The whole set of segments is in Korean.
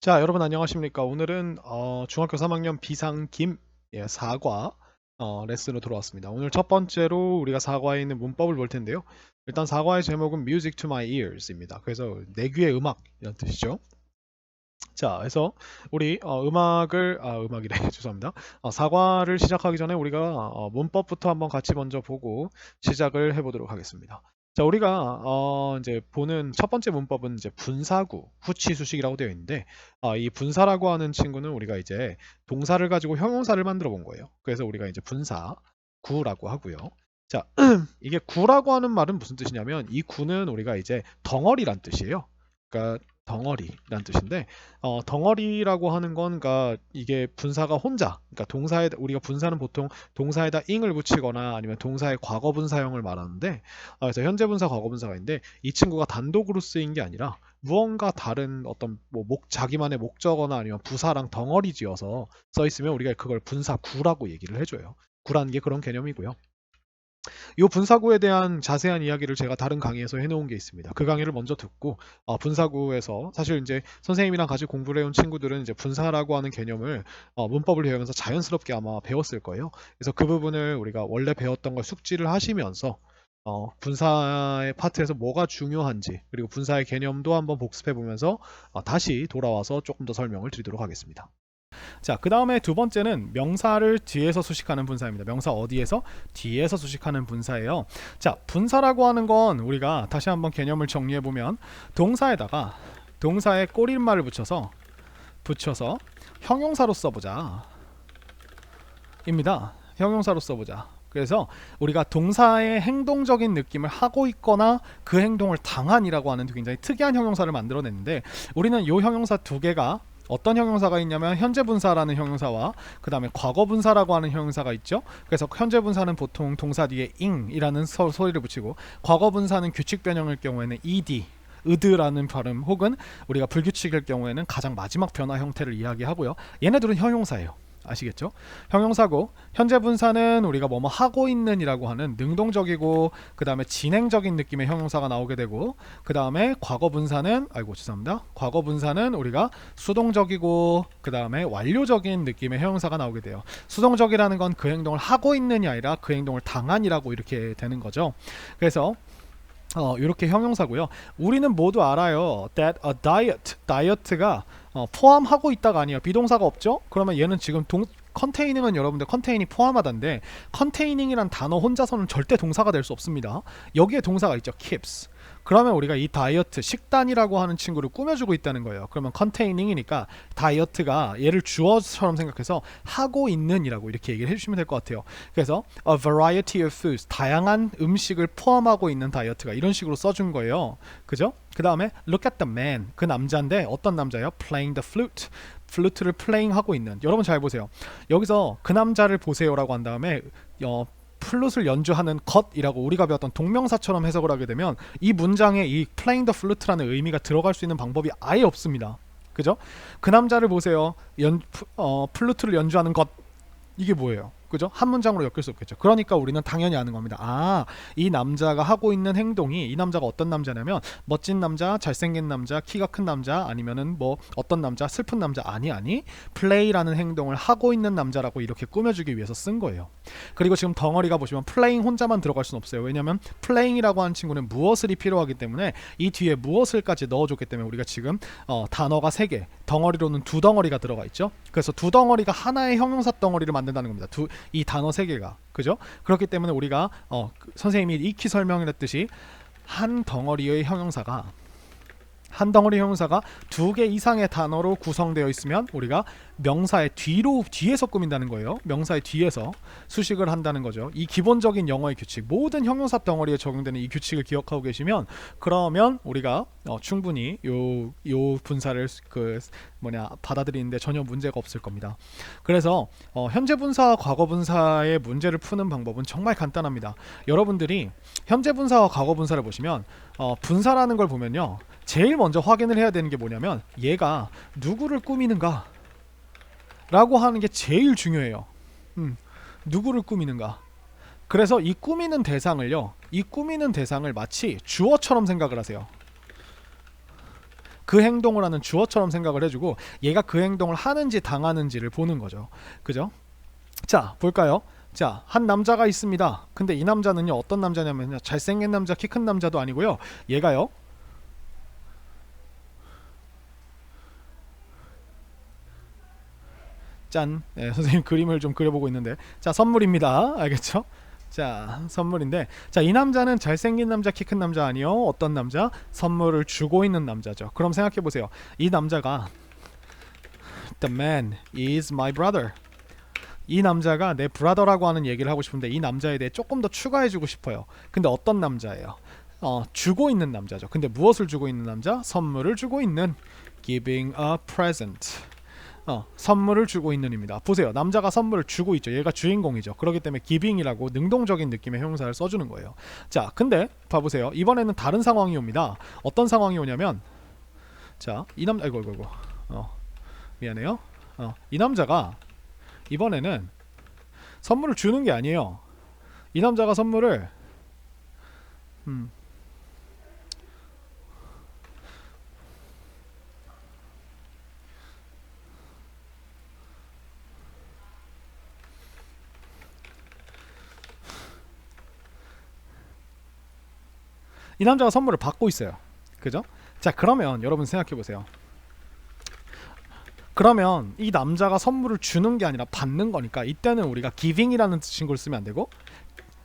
자, 여러분 안녕하십니까? 오늘은 중학교 3학년 비상김 사과 레슨으로 돌아왔습니다. 오늘 첫 번째로 우리가 사과에 있는 문법을 볼 텐데요. 일단 사과의 제목은 Music to My Ears입니다. 그래서 내 귀에 음악 이런 뜻이죠. 자, 그래서 우리 음악이래 죄송합니다. 사과를 시작하기 전에 우리가 문법부터 한번 같이 먼저 보고 시작을 해보도록 하겠습니다. 자, 우리가 이제 보는 첫 번째 문법은 이제 분사구, 후치수식이라고 되어 있는데 이 분사라고 하는 친구는 우리가 이제 동사를 가지고 형용사를 만들어 본 거예요. 그래서 우리가 이제 분사구라고 하고요. 자, 이게 구라고 하는 말은 무슨 뜻이냐면 이 구는 우리가 이제 덩어리란 뜻이에요. 그러니까 덩어리란 뜻인데 덩어리라고 하는 건 그러니까 이게 분사가 혼자 그러니까 동사에 우리가 분사는 보통 동사에다 ing을 붙이거나 아니면 동사의 과거 분사형을 말하는데 그래서 현재 분사 과거 분사가 있는데 이 친구가 단독으로 쓰인 게 아니라 무언가 다른 어떤 뭐 자기만의 목적어나 아니면 부사랑 덩어리 지어서 써 있으면 우리가 그걸 분사구라고 얘기를 해줘요. 구라는 게 그런 개념이고요. 이 분사구에 대한 자세한 이야기를 제가 다른 강의에서 해놓은 게 있습니다. 그 강의를 먼저 듣고 분사구에서 사실 이제 선생님이랑 같이 공부를 해온 친구들은 이제 분사라고 하는 개념을 문법을 배우면서 자연스럽게 아마 배웠을 거예요. 그래서 그 부분을 우리가 원래 배웠던 걸 숙지를 하시면서 분사의 파트에서 뭐가 중요한지 그리고 분사의 개념도 한번 복습해 보면서 다시 돌아와서 조금 더 설명을 드리도록 하겠습니다. 자, 그 다음에 두 번째는 명사를 뒤에서 수식하는 분사입니다. 명사 어디에서? 뒤에서 수식하는 분사예요. 자, 분사라고 하는 건 우리가 다시 한번 개념을 정리해 보면 동사에다가 동사의 꼬리말을 붙여서 형용사로 써보자 입니다. 형용사로 써보자. 그래서 우리가 동사의 행동적인 느낌을 하고 있거나 그 행동을 당한이라고 하는 굉장히 특이한 형용사를 만들어냈는데 우리는 이 형용사 두 개가 어떤 형용사가 있냐면 현재 분사라는 형용사와 그 다음에 과거 분사라고 하는 형용사가 있죠. 그래서 현재 분사는 보통 동사 뒤에 ing이라는 소리를 붙이고 과거 분사는 규칙 변형일 경우에는 ed 으드라는 발음 혹은 우리가 불규칙일 경우에는 가장 마지막 변화 형태를 이야기하고요. 얘네들은 형용사예요. 아시겠죠? 형용사고 현재 분사는 우리가 뭐뭐 하고 있는 이라고 하는 능동적이고 그 다음에 진행적인 느낌의 형용사가 나오게 되고 그 다음에 과거 분사는 과거 분사는 우리가 수동적이고 그 다음에 완료적인 느낌의 형용사가 나오게 돼요. 수동적이라는 건 그 행동을 하고 있는이 아니라 그 행동을 당한이라고 이렇게 되는 거죠. 그래서 이렇게 형용사고요. 우리는 모두 알아요. That a diet가 포함하고 있다가 아니에요. 비동사가 없죠? 그러면 얘는 지금 컨테이닝은 여러분들 컨테이닝 포함하다인데 컨테이닝이란 단어 혼자서는 절대 동사가 될 수 없습니다. 여기에 동사가 있죠. keeps. 그러면 우리가 이 다이어트 식단이라고 하는 친구를 꾸며주고 있다는 거예요. 그러면 컨테이닝이니까 다이어트가 얘를 주어처럼 생각해서 하고 있는이라고 이렇게 얘기를 해주시면 될 것 같아요. 그래서 a variety of foods 다양한 음식을 포함하고 있는 다이어트가 이런 식으로 써준 거예요. 그죠? 그 다음에 look at the man 그 남자인데 어떤 남자예요? playing the flute 플루트를 플레잉 하고 있는 여러분 잘 보세요. 여기서 그 남자를 보세요라고 한 다음에 플룻을 연주하는 것이라고 우리가 배웠던 동명사처럼 해석을 하게 되면 이 문장에 이 playing the flute라는 의미가 들어갈 수 있는 방법이 아예 없습니다. 그죠? 그 남자를 보세요. 플루트를 연주하는 것 이게 뭐예요? 그죠? 한 문장으로 엮일 수 없겠죠. 그러니까 우리는 당연히 아는 겁니다. 아, 이 남자가 하고 있는 행동이 이 남자가 어떤 남자냐면 멋진 남자, 잘생긴 남자, 키가 큰 남자 아니면은 뭐 어떤 남자, 슬픈 남자 아니 플레이라는 행동을 하고 있는 남자라고 이렇게 꾸며주기 위해서 쓴 거예요. 그리고 지금 덩어리가 보시면 플레잉 혼자만 들어갈 수는 없어요. 왜냐면 플레잉이라고 하는 친구는 무엇을이 필요하기 때문에 이 뒤에 무엇을까지 넣어줬기 때문에 우리가 지금 단어가 3개 덩어리로는 2덩어리가 들어가 있죠. 그래서 2덩어리가 하나의 형용사 덩어리를 만든다는 겁니다. 이 단어 3개가 그죠? 그렇기 때문에 우리가 선생님이 익히 설명을 했듯이 한 덩어리의 형용사가 2개 이상의 단어로 구성되어 있으면 우리가 명사의 뒤에서 꾸민다는 거예요. 명사의 뒤에서 수식을 한다는 거죠. 이 기본적인 영어의 규칙, 모든 형용사 덩어리에 적용되는 이 규칙을 기억하고 계시면 그러면 우리가 충분히 요 분사를 받아들이는데 전혀 문제가 없을 겁니다. 그래서 현재 분사와 과거 분사의 문제를 푸는 방법은 정말 간단합니다. 여러분들이 현재 분사와 과거 분사를 보시면 분사라는 걸 보면요. 제일 먼저 확인을 해야 되는 게 뭐냐면 얘가 누구를 꾸미는가 라고 하는 게 제일 중요해요. 누구를 꾸미는가. 그래서 이 꾸미는 대상을 마치 주어처럼 생각을 하세요. 그 행동을 하는 주어처럼 생각을 해주고 얘가 그 행동을 하는지 당하는지를 보는 거죠. 그죠? 자, 볼까요? 자, 한 남자가 있습니다. 근데 이 남자는요, 어떤 남자냐면요, 잘생긴 남자, 키 큰 남자도 아니고요. 얘가요, 짠. 네, 선생님 그림을 좀 그려보고 있는데, 자, 선물입니다. 알겠죠? 자, 선물인데, 자, 이 남자는 잘생긴 남자, 키 큰 남자 아니요. 어떤 남자? 선물을 주고 있는 남자죠. 그럼 생각해 보세요. 이 남자가 The man is my brother. 이 남자가 내 브라더라고 하는 얘기를 하고 싶은데 이 남자에 대해 조금 더 추가해주고 싶어요. 근데 어떤 남자예요? 주고 있는 남자죠. 근데 무엇을 주고 있는 남자? 선물을 주고 있는, giving a present. 선물을 주고 있는입니다. 보세요. 남자가 선물을 주고 있죠. 얘가 주인공이죠. 그렇기 때문에 giving이라고 능동적인 느낌의 형용사를 써주는 거예요. 자, 근데 봐보세요. 이번에는 다른 상황이 옵니다. 어떤 상황이 오냐면, 자, 이 남자, 아이고, 미안해요. 이 남자가 이번에는 선물을 주는 게 아니에요. 이 남자가 선물을 이 남자가 선물을 받고 있어요. 그죠? 자, 그러면 여러분 생각해 보세요. 그러면 이 남자가 선물을 주는 게 아니라 받는 거니까 이때는 우리가 giving이라는 친구를 쓰면 안 되고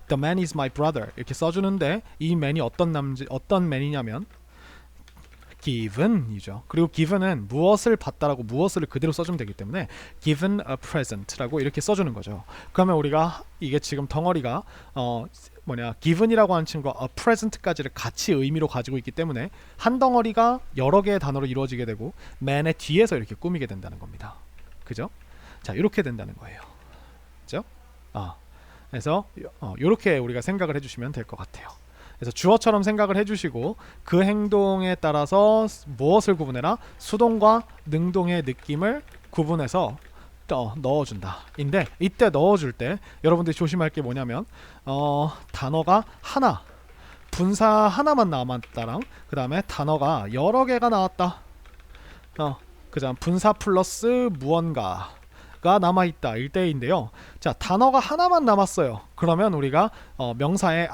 The man is my brother 이렇게 써주는데 이 man이 어떤 man이냐면 given이죠. 그리고 given은 무엇을 받다라고 무엇을 그대로 써주면 되기 때문에 given a present라고 이렇게 써주는 거죠. 그러면 우리가 이게 지금 덩어리가 given이라고 하는 친구가 a present까지를 같이 의미로 가지고 있기 때문에 한 덩어리가 여러 개의 단어로 이루어지게 되고 man의 뒤에서 이렇게 꾸미게 된다는 겁니다. 그죠? 자, 이렇게 된다는 거예요. 그죠? 그래서 이렇게 우리가 생각을 해주시면 될 것 같아요. 그래서 주어처럼 생각을 해주시고 그 행동에 따라서 무엇을 구분해라? 수동과 능동의 느낌을 구분해서 넣어준다 인데, 이때 넣어줄 때 여러분들이 조심할 게 뭐냐면 단어가 하나, 분사 하나만 남았다랑 그 다음에 단어가 여러 개가 나왔다, 그 다음 분사 플러스 무언가가 남아있다 일 때인데요. 자, 단어가 하나만 남았어요. 그러면 우리가 명사의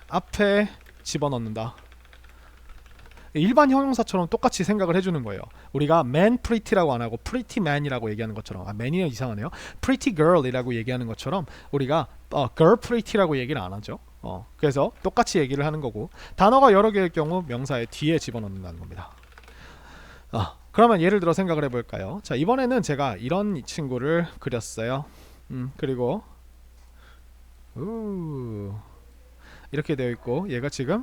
앞에 집어넣는다. 일반 형용사처럼 똑같이 생각을 해주는 거예요. 우리가 man pretty라고 안 하고 pretty man이라고 얘기하는 것처럼, man이 이상하네요. pretty girl이라고 얘기하는 것처럼 우리가 girl pretty라고 얘기를 안 하죠. 그래서 똑같이 얘기를 하는 거고, 단어가 여러 개일 경우 명사의 뒤에 집어넣는다는 겁니다. 그러면 예를 들어 생각을 해볼까요? 자, 이번에는 제가 이런 친구를 그렸어요. 그리고 이렇게 되어 있고 얘가 지금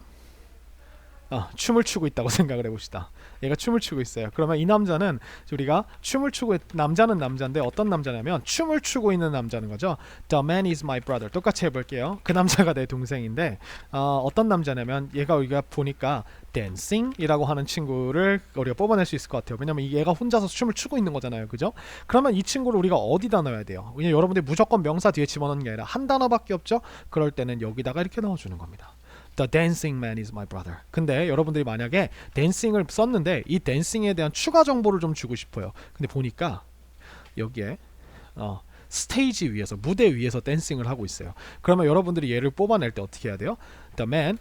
춤을 추고 있다고 생각을 해봅시다. 얘가 춤을 추고 있어요. 그러면 이 남자는 우리가 춤을 추고 남자는 남자인데 어떤 남자냐면 춤을 추고 있는 남자는 거죠. The man is my brother. 똑같이 해볼게요. 그 남자가 내 동생인데 어떤 남자냐면 얘가 우리가 보니까 dancing이라고 하는 친구를 우리가 뽑아낼 수 있을 것 같아요. 왜냐면 얘가 혼자서 춤을 추고 있는 거잖아요. 그죠? 그러면 이 친구를 우리가 어디다 넣어야 돼요? 왜냐면 여러분들이 무조건 명사 뒤에 집어넣는 게 아니라 한 단어밖에 없죠? 그럴 때는 여기다가 이렇게 넣어주는 겁니다. The dancing man is my brother. 근데 여러분들이 만약에 dancing을 썼는데 이 dancing에 대한 추가 정보를 좀 주고 싶어요. 근데 보니까 여기에 스테이지 위에서, 무대 위에서 댄싱을 하고 있어요. 그러면 여러분들이 얘를 뽑아낼 때 어떻게 해야 돼요? The man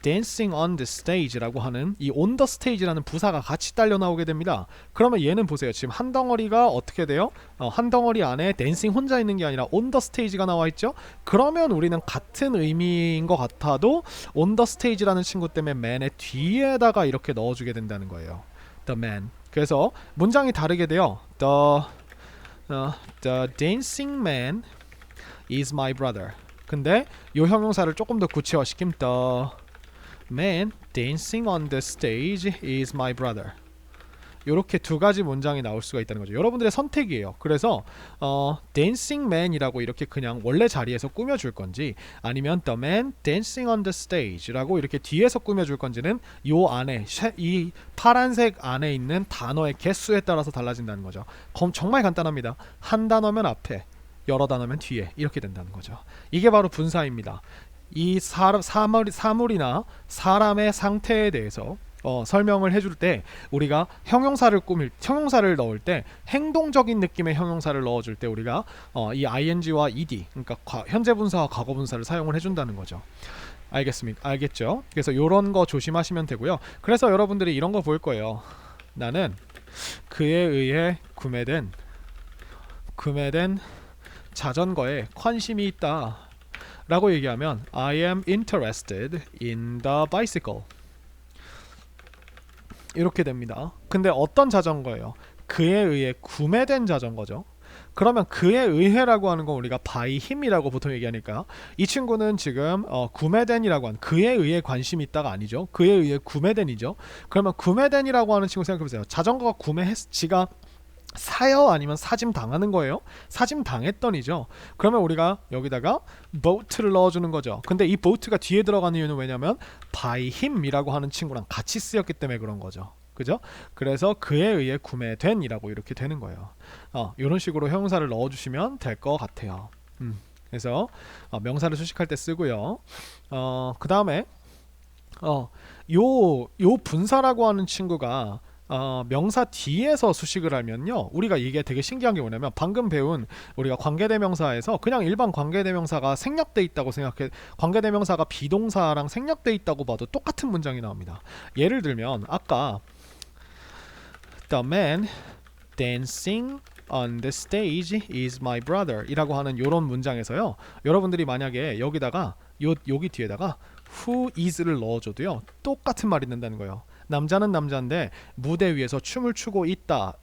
dancing on the stage라고 하는 이 on the stage라는 부사가 같이 딸려 나오게 됩니다. 그러면 얘는 보세요. 지금 한 덩어리가 어떻게 돼요? 한 덩어리 안에 dancing 혼자 있는 게 아니라 on the stage가 나와 있죠. 그러면 우리는 같은 의미인 것 같아도 on the stage라는 친구 때문에 man의 뒤에다가 이렇게 넣어주게 된다는 거예요. The man. 그래서 문장이 다르게 돼요. The dancing man is my brother. 근데 이 형용사를 조금 더 구체화시키면 the man dancing on the stage is my brother. 이렇게 두 가지 문장이 나올 수가 있다는 거죠. 여러분들의 선택이에요. 그래서 dancing man이라고 이렇게 그냥 원래 자리에서 꾸며줄 건지, 아니면 the man dancing on the stage라고 이렇게 뒤에서 꾸며줄 건지는 요 안에, 이 파란색 안에 있는 단어의 개수에 따라서 달라진다는 거죠. 정말 간단합니다. 한 단어면 앞에, 여러 단어면 뒤에 이렇게 된다는 거죠. 이게 바로 분사입니다. 이 사물이나 사람의 상태에 대해서 설명을 해줄 때 우리가 형용사를 넣을 때 행동적인 느낌의 형용사를 넣어줄 때 우리가 이 ing와 ed 그러니까 현재 분사와 과거 분사를 사용을 해준다는 거죠. 알겠죠? 그래서 이런 거 조심하시면 되고요. 그래서 여러분들이 이런 거 볼 거예요. 나는 그에 의해 구매된 자전거에 관심이 있다 라고 얘기하면 I am interested in the bicycle 이렇게 됩니다. 근데 어떤 자전거예요? 그에 의해 구매된 자전거죠. 그러면 그에 의해라고 하는 건 우리가 by him이라고 보통 얘기하니까 이 친구는 지금 구매된이라고 한 그에 의해 관심이 있다가 아니죠. 그에 의해 구매된이죠. 그러면 구매된이라고 하는 친구 생각해보세요. 자전거가 지가 사요 아니면 사짐 당하는 거예요? 사짐 당했던이죠. 그러면 우리가 여기다가 boat를 넣어주는 거죠. 근데 이 boat가 뒤에 들어가는 이유는 왜냐면 by him이라고 하는 친구랑 같이 쓰였기 때문에 그런 거죠. 그죠? 그래서 그에 의해 구매된이라고 이렇게 되는 거예요. 이런 식으로 형용사를 넣어주시면 될 것 같아요. 그래서 명사를 수식할 때 쓰고요. 그 다음에 요 분사라고 하는 친구가 명사 뒤에서 수식을 하면요 우리가 이게 되게 신기한 게 뭐냐면 방금 배운 우리가 관계대명사에서 그냥 일반 관계대명사가 생략돼 있다고 생각해 관계대명사가 비동사랑 생략돼 있다고 봐도 똑같은 문장이 나옵니다. 예를 들면 아까 The man dancing on the stage is my brother 이라고 하는 요런 문장에서요 여러분들이 만약에 여기다가 여기 뒤에다가 who is를 넣어줘도요 똑같은 말이 된다는 거예요. 남자는 남자인데 무대 위에서 춤을 추고 있다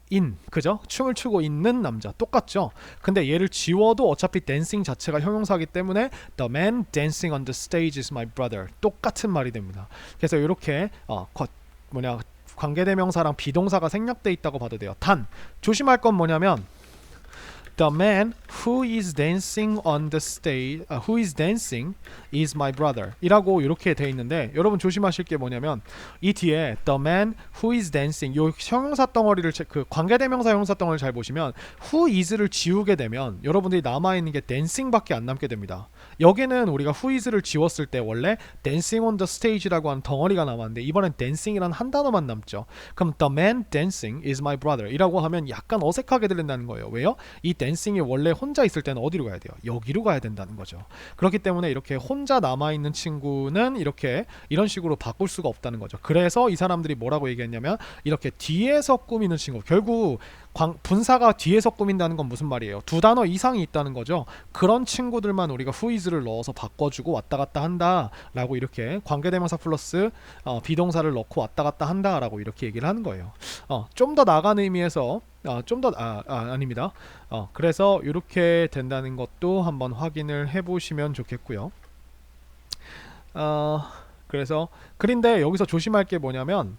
그죠? 춤을 추고 있는 남자 똑같죠? 근데 얘를 지워도 어차피 dancing 자체가 형용사이기 때문에 the man dancing on the stage is my brother 똑같은 말이 됩니다. 그래서 이렇게 관계대명사랑 비동사가 생략돼 있다고 봐도 돼요. 단 조심할 건 뭐냐면 The man who is dancing on the stage, who is dancing is my brother 이라고 이렇게 돼 있는데 여러분 조심하실 게 뭐냐면 이 뒤에 the man who is dancing 요 형용사 덩어리를 그 관계대명사 형용사 덩어리를 잘 보시면 who is를 지우게 되면 여러분들이 남아있는 게 dancing밖에 안 남게 됩니다. 여기는 우리가 who is를 지웠을 때 원래 dancing on the stage라고 하는 덩어리가 남았는데 이번엔 dancing이라는 한 단어만 남죠. 그럼 the man dancing is my brother 이라고 하면 약간 어색하게 들린다는 거예요. 왜요? 이 dancing이 원래 혼자 있을 때는 어디로 가야 돼요? 여기로 가야 된다는 거죠. 그렇기 때문에 이렇게 혼자 남아있는 친구는 이런 식으로 바꿀 수가 없다는 거죠. 그래서 이 사람들이 뭐라고 얘기했냐면 이렇게 뒤에서 꾸미는 친구 결국 분사가 뒤에서 꾸민다는 건 무슨 말이에요? 두 단어 이상이 있다는 거죠. 그런 친구들만 우리가 who is를 넣어서 바꿔주고 왔다 갔다 한다 라고 이렇게 관계대명사 플러스 비동사를 넣고 왔다 갔다 한다 라고 이렇게 얘기를 하는 거예요. 좀 더 나간 의미에서 아닙니다. 그래서 이렇게 된다는 것도 한번 확인을 해보시면 좋겠고요. 그런데 여기서 조심할 게 뭐냐면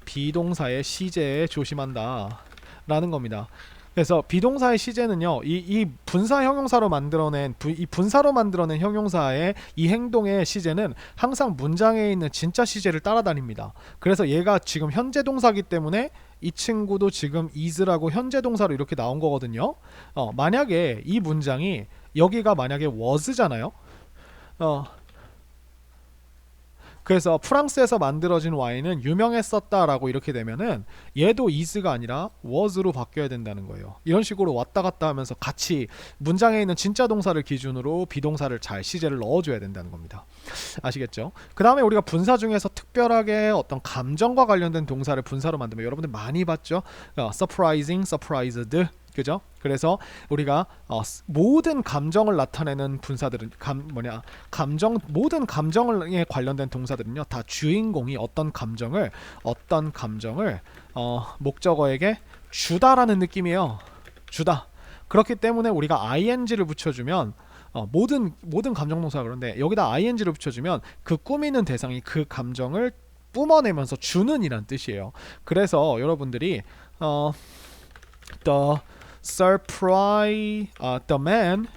비동사의 시제에 조심한다 라는 겁니다. 그래서 비동사의 시제는요 이 분사 형용사로 만들어낸 형용사의 이 행동의 시제는 항상 문장에 있는 진짜 시제를 따라다닙니다. 그래서 얘가 지금 현재 동사기 때문에 이 친구도 지금 is라고 현재 동사로 이렇게 나온 거거든요. 만약에 이 문장이 여기가 만약에 was잖아요. 그래서 프랑스에서 만들어진 와인은 유명했었다라고 이렇게 되면은 얘도 is가 아니라 was로 바뀌어야 된다는 거예요. 이런 식으로 왔다 갔다 하면서 같이 문장에 있는 진짜 동사를 기준으로 비동사를 잘 시제를 넣어줘야 된다는 겁니다. 아시겠죠? 그 다음에 우리가 분사 중에서 특별하게 어떤 감정과 관련된 동사를 분사로 만들면 여러분들 많이 봤죠? surprising, surprised 그죠? 그래서 우리가 모든 감정을 나타내는 분사들은 모든 감정에 관련된 동사들은요 다 주인공이 어떤 감정을 목적어에게 주다라는 느낌이에요. 주다. 그렇기 때문에 우리가 ing를 붙여주면 모든 감정 동사가 그런데 여기다 ing를 붙여주면 그 꾸미는 대상이 그 감정을 뿜어내면서 주는 이란 뜻이에요. 그래서 여러분들이 the man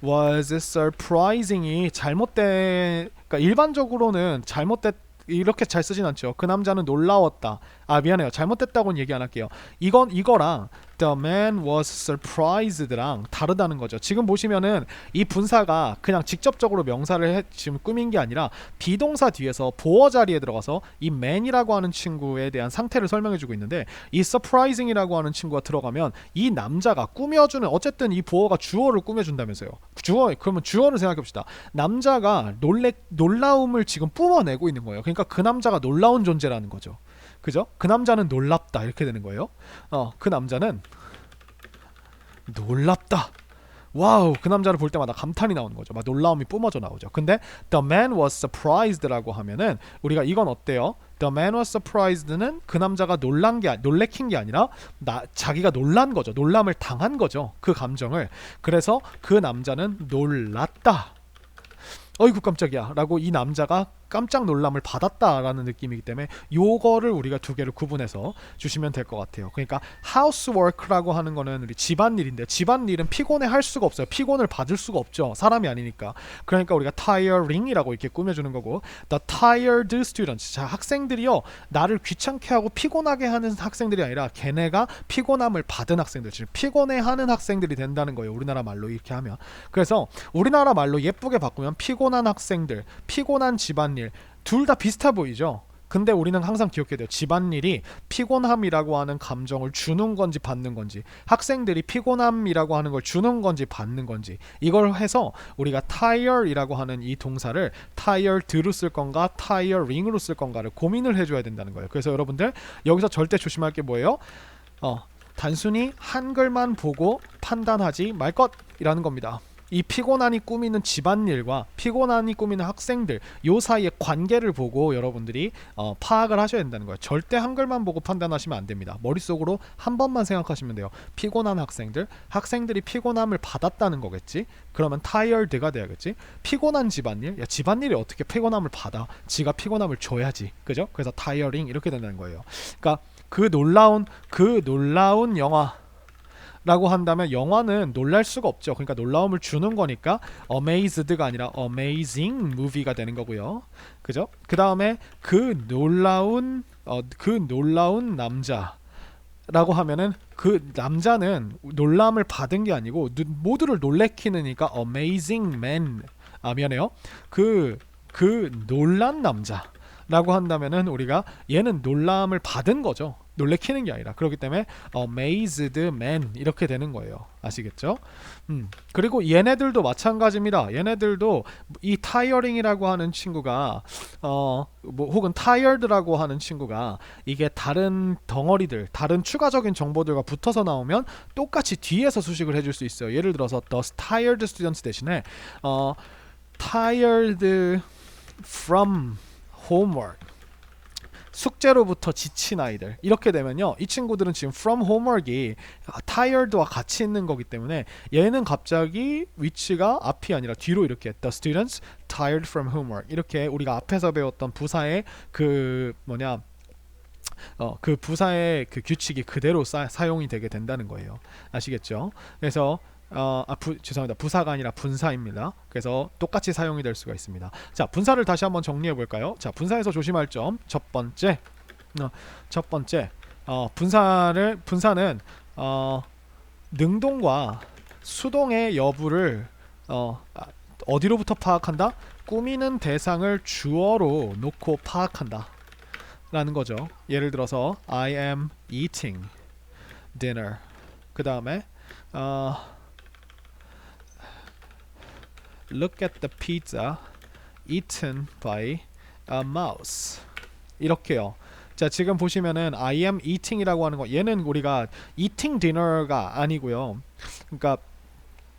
was surprising이 그러니까 일반적으로는 이렇게 잘 쓰진 않죠. 그 남자는 놀라웠다. 미안해요. 잘못됐다고는 얘기 안 할게요. 이거랑 The man was surprised랑 다르다는 거죠. 지금 보시면은 이 분사가 그냥 직접적으로 명사를 지금 꾸민 게 아니라 비동사 뒤에서 보어 자리에 들어가서 이 man이라고 하는 친구에 대한 상태를 설명해주고 있는데, 이 surprising이라고 하는 친구가 들어가면 이 남자가 꾸며주는, 어쨌든 이 보어가 주어를 꾸며준다면서요. 그러면 주어를 생각해봅시다. 남자가 놀라움을 지금 뿜어내고 있는 거예요. 그러니까 그 남자가 놀라운 존재라는 거죠. 그죠? 그 남자는 놀랍다 이렇게 되는 거예요. 그 남자는 놀랍다. 와우, 그 남자를 볼 때마다 감탄이 나오는 거죠. 막 놀라움이 뿜어져 나오죠. 근데 the man was surprised라고 하면은 우리가 이건 어때요? The man was surprised는 그 남자가 놀래킨 게 아니라 자기가 놀란 거죠. 놀람을 당한 거죠. 그 감정을. 그래서 그 남자는 놀랐다. 어이구 깜짝이야 라고 이 남자가 깜짝 놀람을 받았다라는 느낌이기 때문에 요거를 우리가 두 개를 구분해서 주시면 될 것 같아요. 그러니까 housework라고 하는 거는 우리 집안일인데, 집안일은 피곤해 할 수가 없어요. 피곤을 받을 수가 없죠. 사람이 아니니까. 그러니까 우리가 tiring이라고 이렇게 꾸며주는 거고, the tired students, 자 학생들이요, 나를 귀찮게 하고 피곤하게 하는 학생들이 아니라 걔네가 피곤함을 받은 학생들, 즉 피곤해하는 학생들이 된다는 거예요. 우리나라 말로 이렇게 하면. 그래서 우리나라 말로 예쁘게 바꾸면 피곤한 학생들, 피곤한 집안일, 둘 다 비슷해 보이죠. 근데 우리는 항상 기억해야 돼요. 집안일이 피곤함이라고 하는 감정을 주는 건지 받는 건지, 학생들이 피곤함이라고 하는 걸 주는 건지 받는 건지, 이걸 해서 우리가 tire이라고 하는 이 동사를 tired로 쓸 건가 tiring으로 쓸 건가를 고민을 해줘야 된다는 거예요. 그래서 여러분들 여기서 절대 조심할 게 뭐예요? 단순히 한글만 보고 판단하지 말 것이라는 겁니다. 이 피곤한이 꾸미는 집안일과 피곤한이 꾸미는 학생들, 요 사이의 관계를 보고 여러분들이 파악을 하셔야 된다는 거예요. 절대 한글만 보고 판단하시면 안 됩니다. 머릿속으로 한 번만 생각하시면 돼요. 피곤한 학생들이 피곤함을 받았다는 거겠지? 그러면 tired가 돼야겠지? 피곤한 집안일, 야 집안일이 어떻게 피곤함을 받아? 지가 피곤함을 줘야지, 그죠? 그래서 tiring 이렇게 된다는 거예요. 그러니까 그 놀라운 영화 라고 한다면 영화는 놀랄 수가 없죠. 그러니까 놀라움을 주는 거니까 amazed가 아니라 amazing movie가 되는 거고요. 그죠? 그 다음에 그 놀라운 남자라고 하면은 그 남자는 놀람을 받은 게 아니고 모두를 놀래키느니까 amazing man. 미안해요. 그 놀란 남자라고 한다면은 우리가 얘는 놀람을 받은 거죠. 놀래키는 게 아니라. 그렇기 때문에 amazed man 이렇게 되는 거예요. 아시겠죠? 그리고 얘네들도 마찬가지입니다. 얘네들도 이 tiring이라고 하는 친구가 혹은 tired라고 하는 친구가 이게 다른 덩어리들, 다른 추가적인 정보들과 붙어서 나오면 똑같이 뒤에서 수식을 해줄 수 있어요. 예를 들어서 the tired students 대신에 tired from homework, 숙제로부터 지친 아이들, 이렇게 되면요, 이 친구들은 지금 from homework이 tired와 같이 있는 거기 때문에 얘는 갑자기 위치가 앞이 아니라 뒤로 이렇게 the students tired from homework, 이렇게 우리가 앞에서 배웠던 부사의 그 부사의 그 규칙이 그대로 사용이 되게 된다는 거예요. 아시겠죠? 그래서 죄송합니다. 부사가 아니라 분사입니다. 그래서 똑같이 사용이 될 수가 있습니다. 자, 분사를 다시 한번 정리해 볼까요? 자, 분사에서 조심할 점 첫 번째, 분사는 능동과 수동의 여부를 어디로부터 파악한다? 꾸미는 대상을 주어로 놓고 파악한다 라는 거죠. 예를 들어서 I am eating dinner, 그 다음에 Look at the pizza eaten by a mouse. 이렇게요. 자, 지금 보시면은 I am eating이라고 하는 거, 얘는 우리가 eating dinner가 아니고요. 그러니까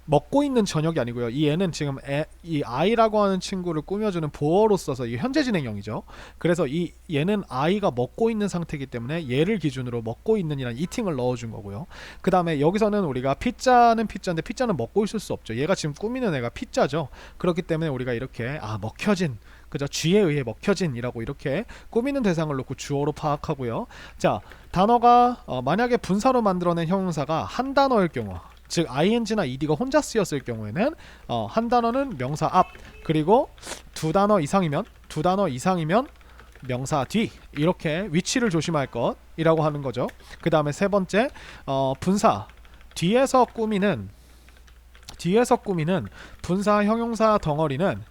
먹고 있는 저녁이 아니고요. 이 얘는 지금 이 I라고 하는 친구를 꾸며주는 보어로 써서 이 현재 진행형이죠. 그래서 얘는 I가 먹고 있는 상태이기 때문에 얘를 기준으로 먹고 있는이란 eating을 넣어준 거고요. 그 다음에 여기서는 우리가 피자는 피자인데 피자는 먹고 있을 수 없죠. 얘가 지금 꾸미는 애가 피자죠. 그렇기 때문에 우리가 이렇게 먹혀진, 그죠? 쥐에 의해 먹혀진이라고 이렇게 꾸미는 대상을 놓고 주어로 파악하고요. 자, 단어가 만약에 분사로 만들어낸 형용사가 한 단어일 경우, 즉 ing나 ed가 혼자 쓰였을 경우에는 한 단어는 명사 앞, 그리고 두 단어 이상이면 명사 뒤 이렇게 위치를 조심할 것이라고 하는 거죠. 그 다음에 세 번째 분사 뒤에서 꾸미는 분사 형용사 덩어리는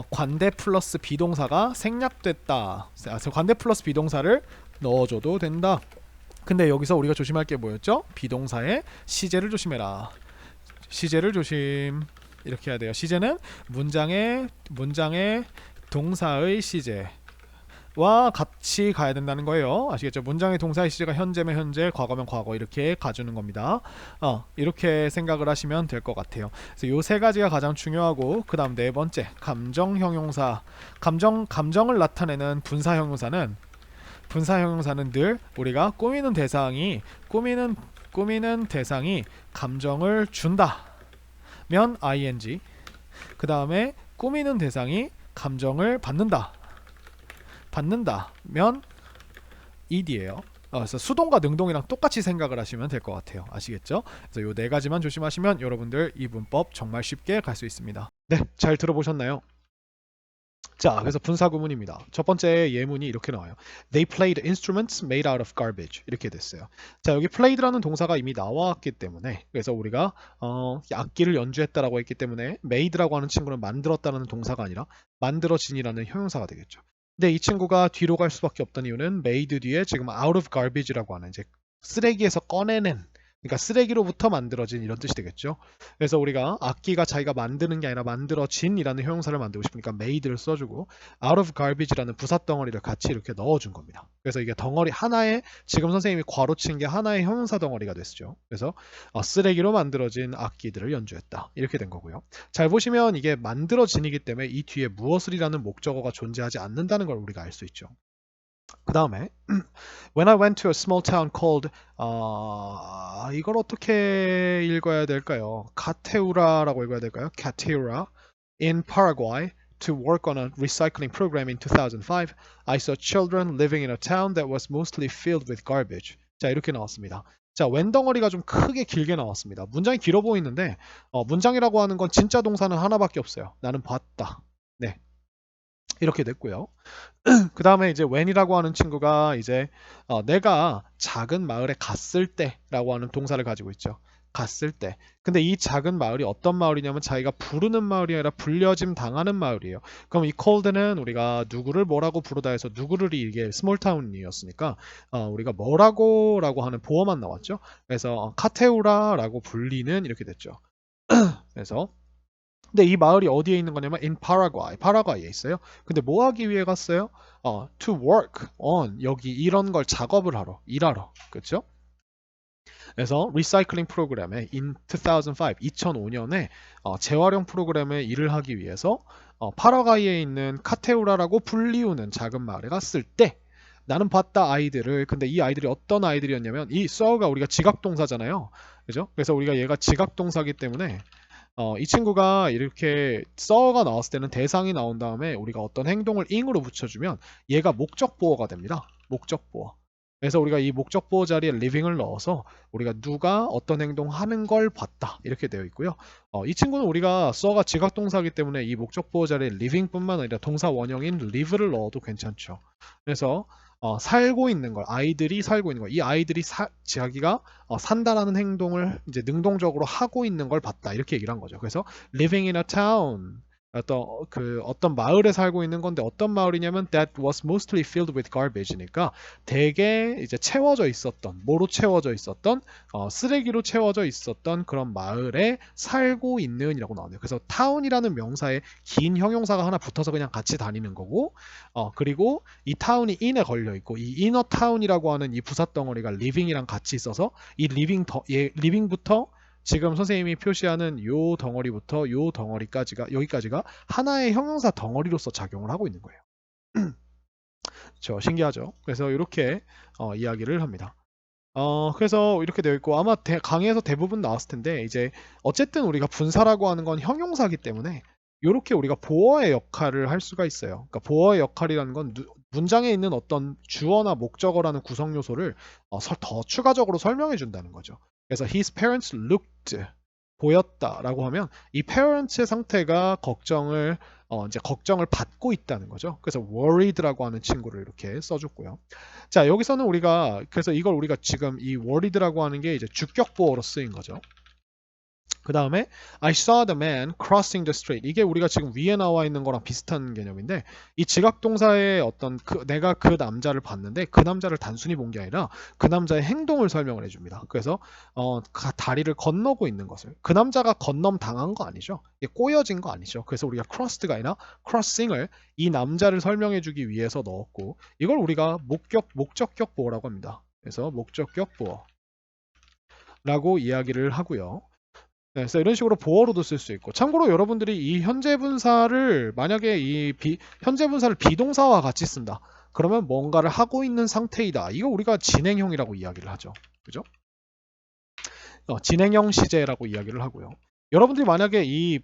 관대 플러스 비동사가 생략됐다. 관대 플러스 비동사를 넣어줘도 된다. 근데 여기서 우리가 조심할 게 뭐였죠? 비동사의 시제를 조심해라. 시제를 조심. 이렇게 해야 돼요. 시제는 문장의 동사의 시제와 같이 가야 된다는 거예요. 아시겠죠? 문장의 동사의 시제가 현재면 현재, 과거면 과거 이렇게 가주는 겁니다. 이렇게 생각을 하시면 될 것 같아요. 그래서 요 세 가지가 가장 중요하고, 그 다음 네 번째 감정 형용사, 감정을 나타내는 분사 형용사는 늘 우리가 꾸미는 대상이 감정을 준다면 ing, 그 다음에 꾸미는 대상이 감정을 받는다면 ed예요. 그래서 수동과 능동이랑 똑같이 생각을 하시면 될 것 같아요. 아시겠죠? 그래서 요 네 가지만 조심하시면 여러분들 이 문법 정말 쉽게 갈 수 있습니다. 네, 잘 들어보셨나요? 자, 그래서 분사 구문입니다. 첫 번째 예문이 이렇게 나와요. They played instruments made out of garbage. 이렇게 됐어요. 자, 여기 played라는 동사가 이미 나왔기 때문에, 그래서 우리가 악기를 연주했다라고 했기 때문에 made라고 하는 친구는 만들었다는 동사가 아니라 만들어진이라는 형용사가 되겠죠. 근데 이 친구가 뒤로 갈 수밖에 없던 이유는 made 뒤에 지금 out of garbage라고 하는 이제 쓰레기에서 꺼내낸, 그러니까 쓰레기로부터 만들어진 이런 뜻이 되겠죠. 그래서 우리가 악기가 자기가 만드는 게 아니라 만들어진이라는 형용사를 만들고 싶으니까 made를 써주고 out of garbage라는 부사덩어리를 같이 이렇게 넣어준 겁니다. 그래서 이게 덩어리 하나에, 지금 선생님이 괄호친 게 하나의 형용사 덩어리가 됐죠. 그래서 쓰레기로 만들어진 악기들을 연주했다. 이렇게 된 거고요. 잘 보시면 이게 만들어진이기 때문에 이 뒤에 무엇을이라는 목적어가 존재하지 않는다는 걸 우리가 알 수 있죠. 그 다음에 When I went to a small town called 이걸 어떻게 읽어야 될까요? 카테우라라고 읽어야 될까요? 카테우라 in Paraguay to work on a recycling program in 2005, I saw children living in a town that was mostly filled with garbage. 자, 이렇게 나왔습니다. 자, when 덩어리가 좀 크게 길게 나왔습니다. 문장이 길어 보이는데 문장이라고 하는 건 진짜 동사는 하나밖에 없어요. 나는 봤다. 네, 이렇게 됐고요. 그 다음에 이제 when이라고 하는 친구가 이제 내가 작은 마을에 갔을 때라고 하는 동사를 가지고 있죠. 갔을 때. 근데 이 작은 마을이 어떤 마을이냐면 자기가 부르는 마을이 아니라 불려짐 당하는 마을이에요. 그럼 이 called는 우리가 누구를 뭐라고 부르다 해서 누구를, 이게 스몰타운이었으니까 우리가 뭐라고라고 하는 보어만 나왔죠. 그래서 카테우라라고 불리는 이렇게 됐죠. 그래서 근데 이 마을이 어디에 있는 거냐면 in Paraguay, 파라과이에 있어요. 근데 뭐 하기 위해 갔어요? To work on, 여기 이런 걸 작업을 하러, 일하러, 그렇죠? 그래서 리사이클링 프로그램에 in 2005년에 재활용 프로그램에 일을 하기 위해서 파라과이에 있는 카테우라라고 불리우는 작은 마을에 갔을 때 나는 봤다 아이들을. 근데 이 아이들이 어떤 아이들이었냐면, 이 saw가 우리가 지각동사잖아요, 그죠? 그래서 우리가 얘가 지각동사기 때문에 이 친구가 이렇게 saw가 나왔을 때는 대상이 나온 다음에 우리가 어떤 행동을 ing으로 붙여주면 얘가 목적보어가 됩니다. 목적보어. 그래서 우리가 이 목적보어 자리에 living을 넣어서 우리가 누가 어떤 행동하는 걸 봤다 이렇게 되어 있고요. 이 친구는 우리가 saw가 지각동사이기 때문에 이 목적보어 자리에 living뿐만 아니라 동사 원형인 live를 넣어도 괜찮죠. 그래서 살고 있는 걸, 아이들이 살고 있는 걸, 이 아이들이 자기가 산다라는 행동을 이제 능동적으로 하고 있는 걸 봤다 이렇게 얘기를 한 거죠. 그래서 living in a town, 어떤 마을에 살고 있는 건데 어떤 마을이냐면 that was mostly filled with garbage니까 되게 이제 채워져 있었던, 뭐로 채워져 있었던, 쓰레기로 채워져 있었던 그런 마을에 살고 있는이라고 나오네요. 그래서 town이라는 명사에 긴 형용사가 하나 붙어서 그냥 같이 다니는 거고, 그리고 이 town이 in에 걸려 있고 이 inner town이라고 하는 이 부사 덩어리가 living이랑 같이 있어서 이 living부터 지금 선생님이 표시하는 요 덩어리부터 요 덩어리까지가, 여기까지가 하나의 형용사 덩어리로서 작용을 하고 있는 거예요. 그렇죠? 신기하죠? 그래서 이렇게 이야기를 합니다. 그래서 이렇게 되어 있고, 아마 강의에서 대부분 나왔을 텐데, 이제 어쨌든 우리가 분사라고 하는 건 형용사기 때문에 이렇게 우리가 보어의 역할을 할 수가 있어요. 그러니까 보어의 역할이라는 건 문장에 있는 어떤 주어나 목적어라는 구성 요소를 더 추가적으로 설명해 준다는 거죠. 그래서 his parents looked 보였다라고 하면 이 parents의 상태가 이제 걱정을 받고 있다는 거죠. 그래서 worried라고 하는 친구를 이렇게 써줬고요. 자, 여기서는 그래서 이걸 우리가 지금 이 worried라고 하는 게 이제 주격보어로 쓰인 거죠. 그 다음에 I saw the man crossing the street. 이게 우리가 지금 위에 나와 있는 거랑 비슷한 개념인데 이 지각동사의 내가 그 남자를 봤는데 그 남자를 단순히 본 게 아니라 그 남자의 행동을 설명을 해줍니다. 그래서 다리를 건너고 있는 것을 그 남자가 당한 거 아니죠. 이게 꼬여진 거 아니죠. 그래서 우리가 crossed가 아니라 crossing을 이 남자를 설명해주기 위해서 넣었고 이걸 우리가 목적격 보어라고 합니다. 그래서 목적격 보어라고 이야기를 하고요. 네, 그래서 이런 식으로 보어로도 쓸 수 있고 참고로 여러분들이 이 현재 분사를 만약에 현재 분사를 비동사와 같이 쓴다 그러면 뭔가를 하고 있는 상태이다 이거 우리가 진행형이라고 이야기를 하죠. 그죠? 진행형 시제라고 이야기를 하고요. 여러분들이 만약에 이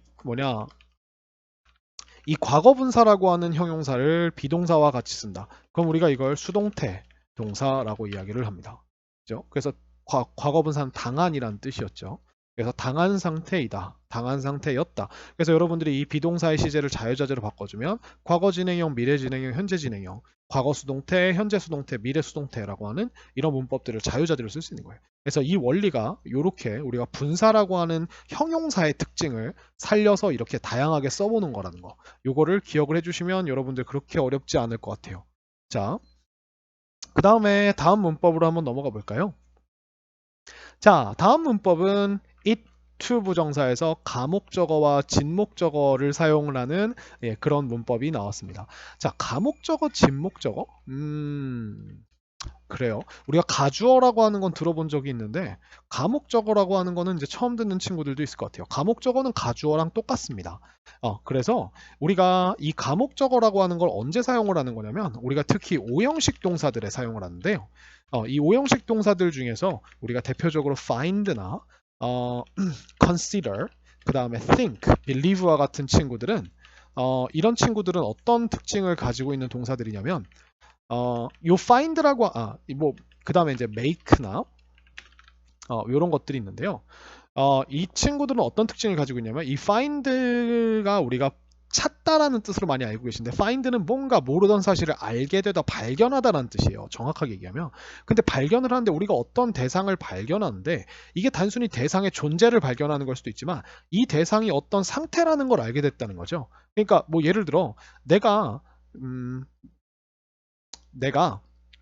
과거 분사라고 하는 형용사를 비동사와 같이 쓴다 그럼 우리가 이걸 수동태 동사라고 이야기를 합니다. 그죠? 그래서 과거 분사는 당한이라는 뜻이었죠. 그래서 당한 상태이다. 당한 상태였다. 그래서 여러분들이 이 비동사의 시제를 자유자재로 바꿔주면 과거 진행형, 미래 진행형, 현재 진행형, 과거 수동태, 현재 수동태, 미래 수동태라고 하는 이런 문법들을 자유자재로 쓸 수 있는 거예요. 그래서 이 원리가 이렇게 우리가 분사라고 하는 형용사의 특징을 살려서 이렇게 다양하게 써보는 거라는 거. 요거를 기억을 해주시면 여러분들 그렇게 어렵지 않을 것 같아요. 자, 그 다음에 다음 문법으로 한번 넘어가 볼까요? 자, 다음 문법은 it to 부정사에서 가목적어와 진목적어를 사용을 하는 그런 문법이 나왔습니다. 자, 가목적어, 진목적어? 그래요. 우리가 가주어라고 하는 건 들어본 적이 있는데 가목적어라고 하는 거는 이제 처음 듣는 친구들도 있을 것 같아요. 가목적어는 가주어랑 똑같습니다. 그래서 우리가 이 가목적어라고 하는 걸 언제 사용을 하는 거냐면 우리가 특히 오형식 동사들에 사용을 하는데요. 이 오형식 동사들 중에서 우리가 대표적으로 find나 consider, 그 다음에 think, believe와 같은 친구들은 이런 친구들은 어떤 특징을 가지고 있는 동사들이냐면 요 find라고 그 다음에 이제 make나 이런 것들이 있는데요. 이 친구들은 어떤 특징을 가지고 있냐면 이 find가 우리가 찾다라는 뜻으로 많이 알고 계신데 find는 뭔가 모르던 사실을 알게 되다 발견하다라는 뜻이에요. 정확하게 얘기하면. 근데 발견을 하는데 우리가 어떤 대상을 발견하는데 이게 단순히 대상의 존재를 발견하는 걸 수도 있지만 이 대상이 어떤 상태라는 걸 알게 됐다는 거죠. 그러니까 뭐 예를 들어 내가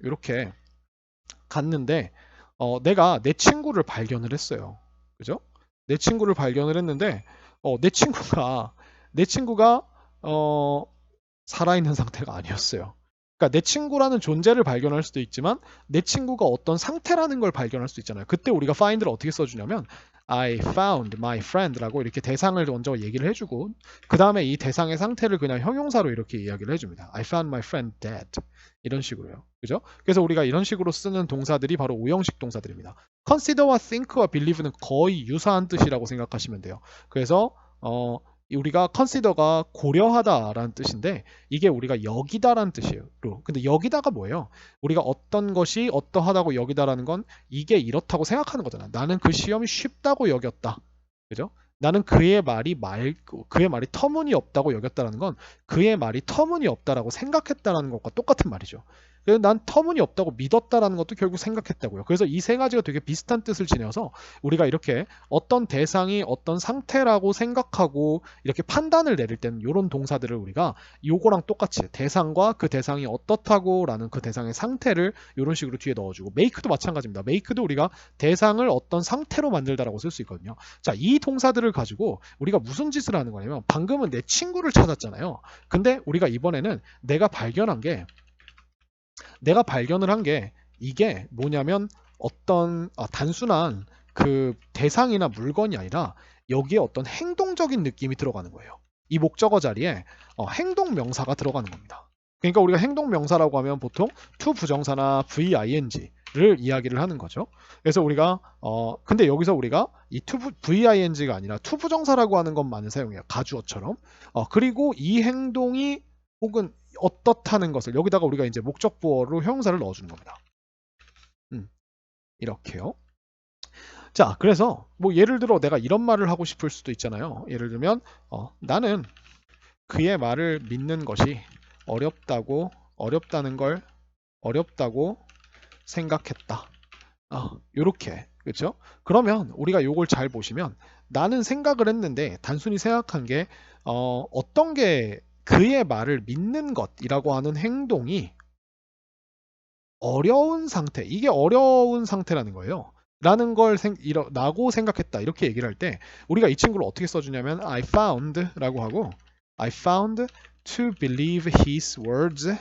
이렇게 갔는데 내가 내 친구를 발견을 했어요. 그죠? 내 친구를 발견을 했는데 내 친구가 살아있는 상태가 아니었어요. 그러니까 내 친구라는 존재를 발견할 수도 있지만 내 친구가 어떤 상태라는 걸 발견할 수도 있잖아요. 그때 우리가 find를 어떻게 써주냐면 I found my friend라고 이렇게 대상을 먼저 얘기를 해주고 그 다음에 이 대상의 상태를 그냥 형용사로 이렇게 이야기를 해줍니다. I found my friend dead. 이런 식으로요. 그죠? 그래서 우리가 이런 식으로 쓰는 동사들이 바로 오형식 동사들입니다. consider와 think와 believe는 거의 유사한 뜻이라고 생각하시면 돼요. 그래서 우리가 consider가 고려하다라는 뜻인데 이게 우리가 여기다라는 뜻이에요. 근데 여기다가 뭐예요? 우리가 어떤 것이 어떠하다고 여기다라는 건 이게 이렇다고 생각하는 거잖아. 나는 그 시험이 쉽다고 여겼다. 그죠? 나는 그의 말이 터무니없다고 여겼다라는 건 그의 말이 터무니없다라고 생각했다라는 것과 똑같은 말이죠. 그래서 난 터무니없다고 믿었다라는 것도 결국 생각했다고요. 그래서 이 세 가지가 되게 비슷한 뜻을 지녀서 우리가 이렇게 어떤 대상이 어떤 상태라고 생각하고 이렇게 판단을 내릴 때는 이런 동사들을 우리가 요거랑 똑같이 대상과 그 대상이 어떻다고 라는 그 대상의 상태를 이런 식으로 뒤에 넣어주고 make도 마찬가지입니다. make도 우리가 대상을 어떤 상태로 만들다라고 쓸 수 있거든요. 자, 이 동사들을 가지고 우리가 무슨 짓을 하는 거냐면 방금은 내 친구를 찾았잖아요. 근데 우리가 이번에는 내가 발견을 한 게 이게 뭐냐면 어떤 단순한 그 대상이나 물건이 아니라 여기에 어떤 행동적인 느낌이 들어가는 거예요. 이 목적어 자리에 행동 명사가 들어가는 겁니다. 그러니까 우리가 행동 명사라고 하면 보통 to 부정사나 VING를 이야기를 하는 거죠. 그래서 우리가 근데 여기서 우리가 이 to VING가 아니라 to 부정사라고 하는 것만을 사용해요. 가주어처럼. 그리고 이 행동이 혹은 어떻다는 것을 여기다가 우리가 이제 목적보어로 형용사를 넣어주는 겁니다. 이렇게요. 자, 그래서 뭐 예를 들어 내가 이런 말을 하고 싶을 수도 있잖아요. 예를 들면 나는 그의 말을 믿는 것이 어렵다는 걸 어렵다고 생각했다. 요렇게. 그렇죠? 그러면 우리가 요걸 잘 보시면 나는 생각을 했는데 단순히 생각한 게 어떤 게 그의 말을 믿는 것이라고 하는 행동이 어려운 상태, 이게 어려운 상태라는 거예요. 라고 생각했다. 이렇게 얘기를 할 때 우리가 이 친구를 어떻게 써주냐면 I found 라고 하고 I found to believe his words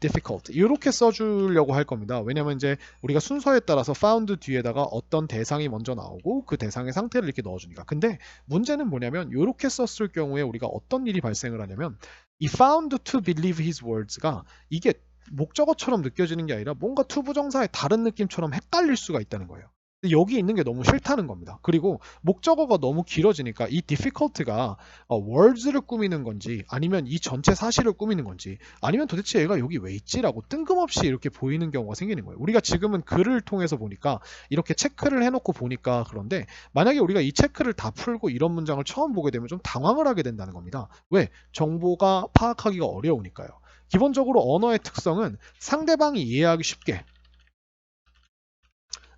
difficult 이렇게 써주려고 할 겁니다. 왜냐면 이제 우리가 순서에 따라서 found 뒤에다가 어떤 대상이 먼저 나오고 그 대상의 상태를 이렇게 넣어주니까. 근데 문제는 뭐냐면 이렇게 썼을 경우에 우리가 어떤 일이 발생을 하냐면 이 found to believe his words가 이게 목적어처럼 느껴지는 게 아니라 뭔가 투부정사의 다른 느낌처럼 헷갈릴 수가 있다는 거예요. 근데 여기 있는 게 너무 싫다는 겁니다. 그리고 목적어가 너무 길어지니까 이 difficult가 words를 꾸미는 건지 아니면 이 전체 사실을 꾸미는 건지 아니면 도대체 얘가 여기 왜 있지라고 뜬금없이 이렇게 보이는 경우가 생기는 거예요. 우리가 지금은 글을 통해서 보니까 이렇게 체크를 해놓고 보니까 그런데 만약에 우리가 이 체크를 다 풀고 이런 문장을 처음 보게 되면 좀 당황을 하게 된다는 겁니다. 왜? 정보가 파악하기가 어려우니까요. 기본적으로 언어의 특성은 상대방이 이해하기 쉽게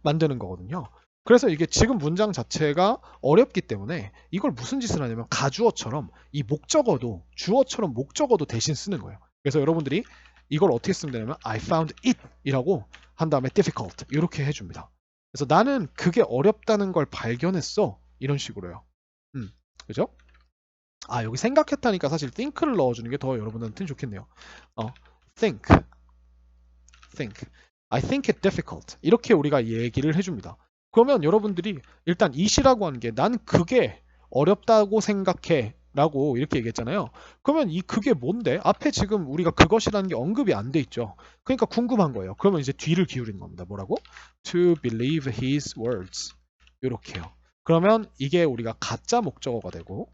만드는 거거든요. 그래서 이게 지금 문장 자체가 어렵기 때문에 이걸 무슨 짓을 하냐면 가주어처럼 이 목적어도 주어처럼 목적어도 대신 쓰는 거예요. 그래서 여러분들이 이걸 어떻게 쓰면 되냐면 I found it 이라고 한 다음에 difficult 이렇게 해줍니다. 그래서 나는 그게 어렵다는 걸 발견했어 이런 식으로요. 그죠? 여기 생각했다니까 사실 think를 넣어주는 게 더 여러분한테는 좋겠네요. think I think it difficult 이렇게 우리가 얘기를 해줍니다. 그러면 여러분들이 일단 it이라고 하는 게 난 그게 어렵다고 생각해 라고 이렇게 얘기했잖아요. 그러면 이 그게 뭔데? 앞에 지금 우리가 그것이라는 게 언급이 안 돼 있죠. 그러니까 궁금한 거예요. 그러면 이제 뒤를 기울이는 겁니다. 뭐라고? To believe his words 이렇게요. 그러면 이게 우리가 가짜 목적어가 되고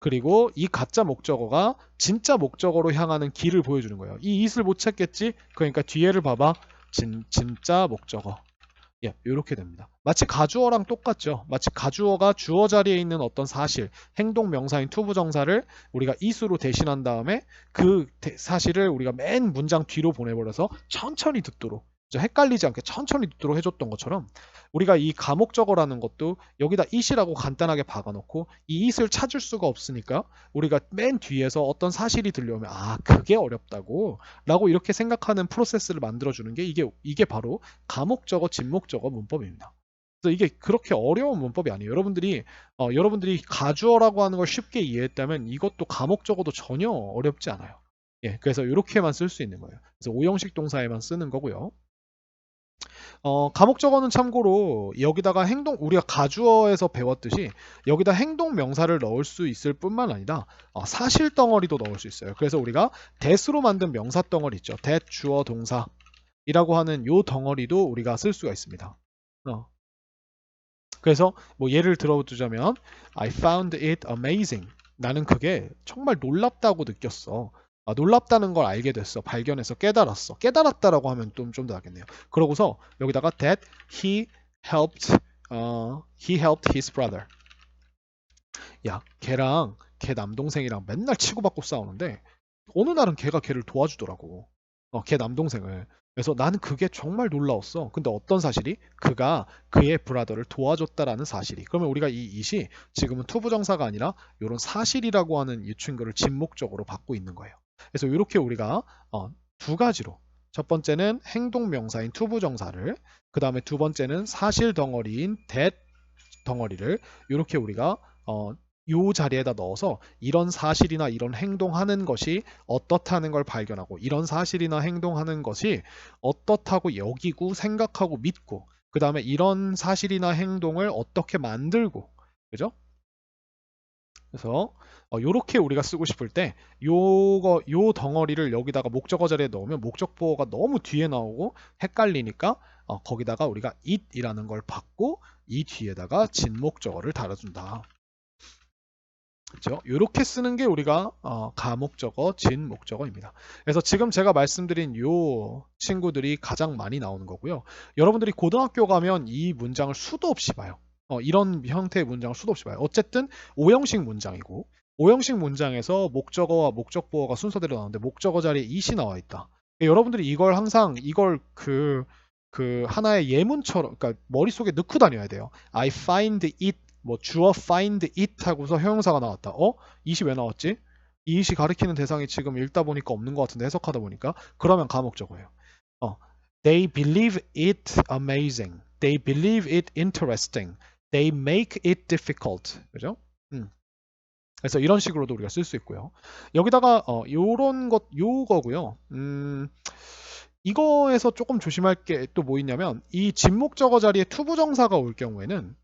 그리고 이 가짜 목적어가 진짜 목적어로 향하는 길을 보여주는 거예요. 이 it을 못 찾겠지? 그러니까 뒤에를 봐봐. 진짜 목적어. 예, 이렇게 됩니다. 마치 가주어랑 똑같죠. 마치 가주어가 주어 자리에 있는 어떤 사실, 행동 명사인 투부정사를 우리가 it으로 대신한 다음에 그 사실을 우리가 맨 문장 뒤로 보내버려서 천천히 듣도록 헷갈리지 않게 천천히 듣도록 해줬던 것처럼 우리가 이 가목적어라는 것도 여기다 it이라고 간단하게 박아놓고 이 it을 찾을 수가 없으니까 우리가 맨 뒤에서 어떤 사실이 들려오면 그게 어렵다고 라고 이렇게 생각하는 프로세스를 만들어주는 게 이게 바로 가목적어 진목적어 문법입니다. 그래서 이게 그렇게 어려운 문법이 아니에요. 여러분들이 가주어라고 하는 걸 쉽게 이해했다면 이것도 가목적어도 전혀 어렵지 않아요. 예, 그래서 이렇게만 쓸 수 있는 거예요. 그래서 오형식 동사에만 쓰는 거고요. 가목적어는 참고로 여기다가 우리가 가주어에서 배웠듯이 여기다 행동 명사를 넣을 수 있을 뿐만 아니라 사실 덩어리도 넣을 수 있어요. 그래서 우리가 that으로 만든 명사 덩어리 있죠. that 주어 동사이라고 하는 요 덩어리도 우리가 쓸 수가 있습니다. 그래서 뭐 예를 들어두자면 I found it amazing. 나는 그게 정말 놀랍다고 느꼈어. 놀랍다는 걸 알게 됐어. 발견해서 깨달았어. 깨달았다라고 하면 좀 더 낫겠네요. 그러고서 여기다가 that he helped his brother. 야, 걔 남동생이랑 맨날 치고받고 싸우는데 어느 날은 걔를 도와주더라고. 걔 남동생을. 그래서 나는 그게 정말 놀라웠어. 근데 어떤 사실이? 그가 그의 브라더를 도와줬다라는 사실이. 그러면 우리가 이 it이 지금은 투부정사가 아니라 이런 사실이라고 하는 이 친구를 진목적으로 받고 있는 거예요. 그래서 이렇게 우리가 두 가지로 첫 번째는 행동명사인 투부정사를 그 다음에 두 번째는 사실 덩어리인 that 덩어리를 이렇게 우리가 요 자리에다 넣어서 이런 사실이나 이런 행동하는 것이 어떻다는 걸 발견하고 이런 사실이나 행동하는 것이 어떻다고 여기고 생각하고 믿고 그 다음에 이런 사실이나 행동을 어떻게 만들고 그죠? 그래서 요렇게 우리가 쓰고 싶을 때 요 덩어리를 여기다가 목적어 자리에 넣으면 목적보어가 너무 뒤에 나오고 헷갈리니까 거기다가 우리가 it이라는 걸 받고 이 뒤에다가 진목적어를 달아준다. 그렇죠? 이렇게 쓰는 게 우리가 가목적어, 진목적어입니다. 그래서 지금 제가 말씀드린 요 친구들이 가장 많이 나오는 거고요. 여러분들이 고등학교 가면 이 문장을 수도 없이 봐요. 이런 형태의 문장을 수도 없이 봐요. 어쨌든 오형식 문장이고 오형식 문장에서 목적어와 목적보어가 순서대로 나오는데 목적어 자리에 it이 나와 있다. 여러분들이 이걸 항상 이걸 그 하나의 예문처럼 그러니까 머릿속에 넣고 다녀야 돼요. I find it 뭐 주어 find it 하고서 형용사가 나왔다. it이 왜 나왔지? 이 it이 가리키는 대상이 지금 읽다 보니까 없는 것 같은데 해석하다 보니까 그러면 가목적어예요. 어, They believe it amazing. They believe it interesting. They make it difficult. 그죠? 그래서 이런 식으로도 우리가 쓸 수 있고요. 여기다가 요런 것 요거고요. 이거에서 조금 조심할 게 또 뭐 있냐면 이 진목적어 자리에 투부정사가 올 경우에는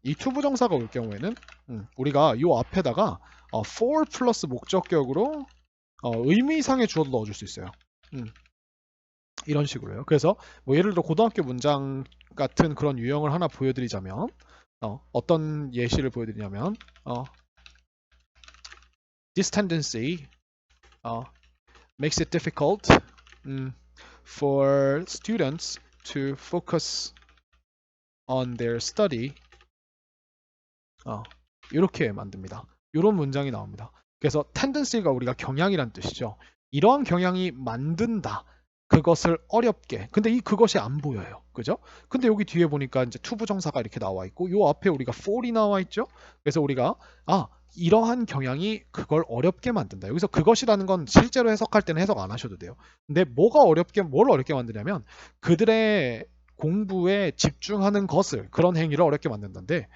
우리가 요 앞에다가 for 플러스 목적격으로 의미상의 주어도 넣어줄 수 있어요. 이런 식으로요. 그래서 뭐 예를 들어 고등학교 문장 같은 그런 유형을 하나 보여드리자면 어떤 예시를 보여드리냐면 This tendency makes it difficult for students to focus on their study. 이렇게 만듭니다. 이런 문장이 나옵니다. 그래서 tendency가 우리가 경향이란 뜻이죠. 이러한 경향이 만든다. 그것을 어렵게. 근데 이 그것이 안 보여요. 그죠? 근데 여기 뒤에 보니까 이제 투부정사가 이렇게 나와 있고 요 앞에 우리가 for이 나와 있죠. 그래서 우리가 이러한 경향이 그걸 어렵게 만든다. 여기서 그것이라는 건 실제로 해석할 때는 해석 안 하셔도 돼요. 근데 뭘 어렵게 만드냐면 그들의 공부에 집중하는 것을 그런 행위를 어렵게 만든다는데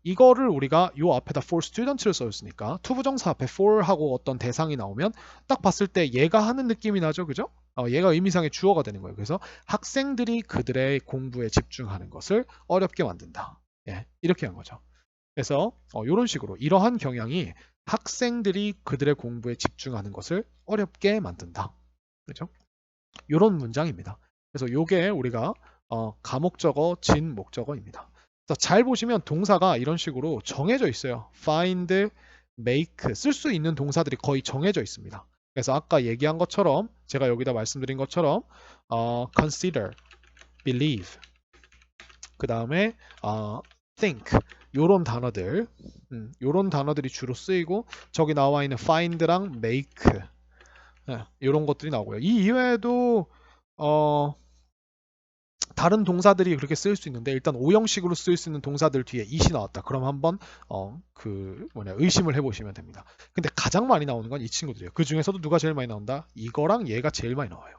이거를 우리가 요 앞에다 for students를 써줬으니까 투부정사 앞에 for 하고 어떤 대상이 나오면 딱 봤을 때 얘가 하는 느낌이 나죠, 그죠? 얘가 의미상의 주어가 되는 거예요. 그래서 학생들이 그들의 공부에 집중하는 것을 어렵게 만든다. 예, 이렇게 한 거죠. 그래서 이런 식으로 이러한 경향이 학생들이 그들의 공부에 집중하는 것을 어렵게 만든다. 그렇죠? 이런 문장입니다. 그래서 이게 우리가 가목적어, 진목적어입니다. 잘 보시면 동사가 이런 식으로 정해져 있어요. find, make 쓸 수 있는 동사들이 거의 정해져 있습니다. 그래서 아까 얘기한 것처럼 제가 여기다 말씀드린 것처럼 consider, believe 그 다음에 think 요런 단어들이 주로 쓰이고 저기 나와 있는 find랑 make 이런 것들이 나오고요. 이 이외에도 다른 동사들이 그렇게 쓰일 수 있는데 일단 오형식으로 쓰일 수 있는 동사들 뒤에 it이 나왔다. 그럼 한번 의심을 해보시면 됩니다. 근데 가장 많이 나오는 건 이 친구들이에요. 그 중에서도 누가 제일 많이 나온다? 이거랑 얘가 제일 많이 나와요.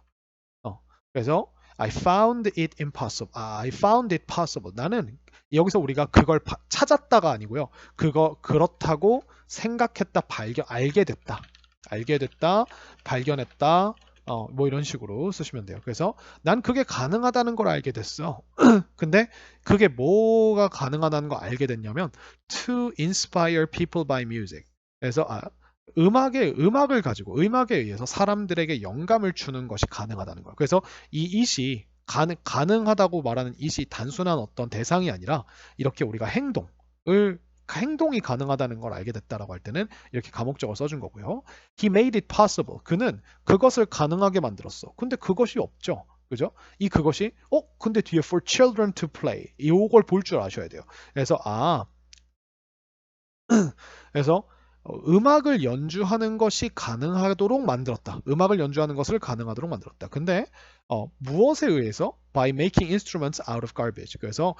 그래서 I found it impossible. I found it possible. 나는 여기서 우리가 그걸 찾았다가 아니고요. 그렇다고 생각했다, 알게 됐다, 발견했다. 뭐 이런 식으로 쓰시면 돼요. 그래서 난 그게 가능하다는 걸 알게 됐어. 근데 그게 뭐가 가능하다는 걸 알게 됐냐면 to inspire people by music. 그래서 음악에 의해서 사람들에게 영감을 주는 것이 가능하다는 거예요. 그래서 이 it이 가능하다고 말하는 it이 단순한 어떤 대상이 아니라 이렇게 우리가 행동이 가능하다는 걸 알게 됐다라고 할 때는 이렇게 가목적을 써준 거고요. He made it possible. 그는 그것을 가능하게 만들었어. 근데 그것이 없죠. 그죠? 이 그것이 근데 뒤에 for children to play 이걸 볼 줄 아셔야 돼요. 그래서 음악을 연주하는 것이 가능하도록 만들었다. 음악을 연주하는 것을 가능하도록 만들었다. 근데 무엇에 의해서? By making instruments out of garbage. 그래서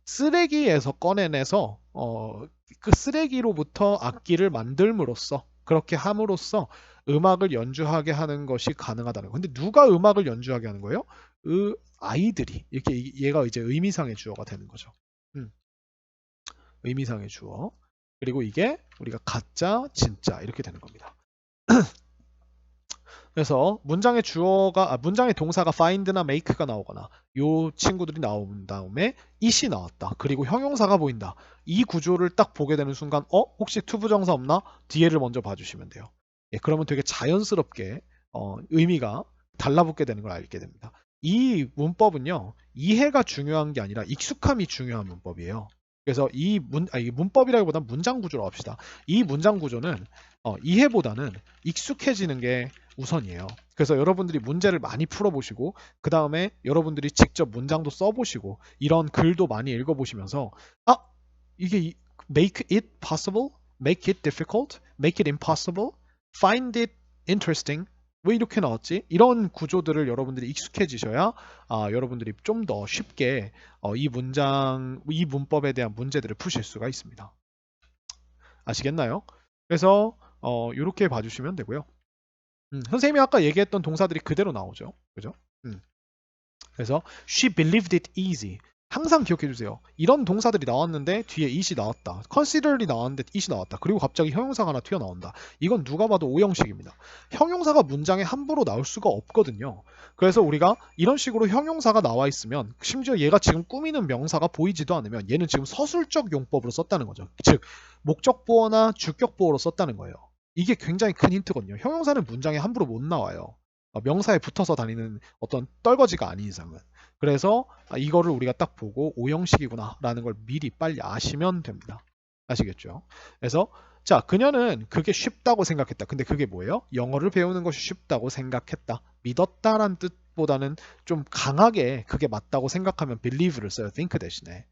쓰레기에서 꺼내내서 그 쓰레기로부터 악기를 만들므로써 그렇게 함으로써 음악을 연주하게 하는 것이 가능하다는 거예요. 근데 누가 음악을 연주하게 하는 거예요? 아이들이. 이렇게 얘가 이제 의미상의 주어가 되는 거죠. 의미상의 주어. 그리고 이게 우리가 가짜, 진짜 이렇게 되는 겁니다. 그래서 문장의 동사가 find나 make가 나오거나 요 친구들이 나온 다음에 it이 나왔다. 그리고 형용사가 보인다. 이 구조를 딱 보게 되는 순간 혹시 투부정사 없나? 뒤에를 먼저 봐주시면 돼요. 예, 그러면 되게 자연스럽게 의미가 달라붙게 되는 걸 알게 됩니다. 이 문법은요. 이해가 중요한 게 아니라 익숙함이 중요한 문법이에요. 그래서 이 문법이라기보다 문장 구조로 합시다. 이 문장 구조는 이해보다는 익숙해지는 게 우선이에요. 그래서 여러분들이 문제를 많이 풀어보시고 그 다음에 여러분들이 직접 문장도 써보시고 이런 글도 많이 읽어보시면서 아 이게 make it possible, make it difficult, make it impossible, find it interesting 왜 이렇게 나왔지? 이런 구조들을 여러분들이 익숙해지셔야 여러분들이 좀 더 쉽게 이 문법에 대한 문제들을 푸실 수가 있습니다. 아시겠나요? 그래서 이렇게 봐주시면 되고요. 선생님이 아까 얘기했던 동사들이 그대로 나오죠. 그죠? 그래서 she believed it easy. 항상 기억해 주세요. 이런 동사들이 나왔는데 뒤에 it이 나왔다. consider이 나왔는데 it이 나왔다. 그리고 갑자기 형용사가 하나 튀어나온다. 이건 누가 봐도 오형식입니다. 형용사가 문장에 함부로 나올 수가 없거든요. 그래서 우리가 이런 식으로 형용사가 나와 있으면 심지어 얘가 지금 꾸미는 명사가 보이지도 않으면 얘는 지금 서술적 용법으로 썼다는 거죠. 즉 목적보어나 주격보어로 썼다는 거예요. 이게 굉장히 큰 힌트거든요. 형용사는 문장에 함부로 못 나와요. 명사에 붙어서 다니는 어떤 떨거지가 아닌 이상은. 그래서 이거를 우리가 딱 보고 오형식이구나 라는 걸 미리 빨리 아시면 됩니다. 아시겠죠? 그래서 자, 그녀는 그게 쉽다고 생각했다. 근데 그게 뭐예요? 영어를 배우는 것이 쉽다고 생각했다. 믿었다란 뜻보다는 좀 강하게 그게 맞다고 생각하면 believe를 써요. think 대신에.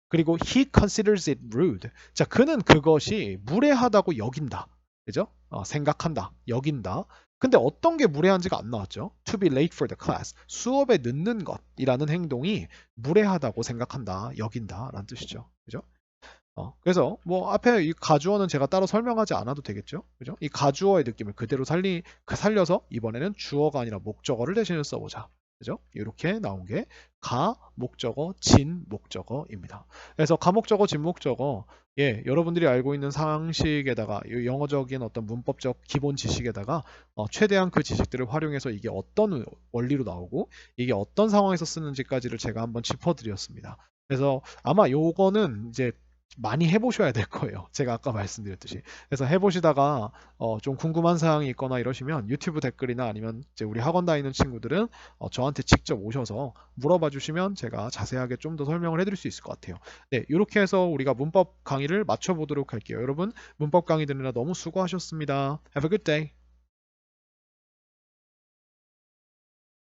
그리고 he considers it rude. 자, 그는 그것이 무례하다고 여긴다. 그죠? 생각한다. 여긴다. 근데 어떤 게 무례한지가 안 나왔죠. To be late for the class. 수업에 늦는 것이라는 행동이 무례하다고 생각한다. 여긴다. 라는 뜻이죠. 그죠? 그래서 뭐 앞에 이 가주어는 제가 따로 설명하지 않아도 되겠죠. 그죠? 이 가주어의 느낌을 그대로 살려서 이번에는 주어가 아니라 목적어를 대신에 써보자. 그죠? 이렇게 나온 게 가, 목적어, 진, 목적어입니다. 그래서 가목적어, 진목적어, 예, 여러분들이 알고 있는 상식에다가 영어적인 어떤 문법적 기본 지식에다가 최대한 그 지식들을 활용해서 이게 어떤 원리로 나오고 이게 어떤 상황에서 쓰는지까지를 제가 한번 짚어드렸습니다. 그래서 아마 요거는 이제 많이 해보셔야 될 거예요. 제가 아까 말씀드렸듯이. 그래서 해보시다가 좀 궁금한 사항이 있거나 이러시면 유튜브 댓글이나 아니면 이제 우리 학원 다니는 친구들은 저한테 직접 오셔서 물어봐 주시면 제가 자세하게 좀 더 설명을 해드릴 수 있을 것 같아요. 네, 이렇게 해서 우리가 문법 강의를 마쳐보도록 할게요. 여러분 문법 강의 들으느라 너무 수고하셨습니다. Have a good day.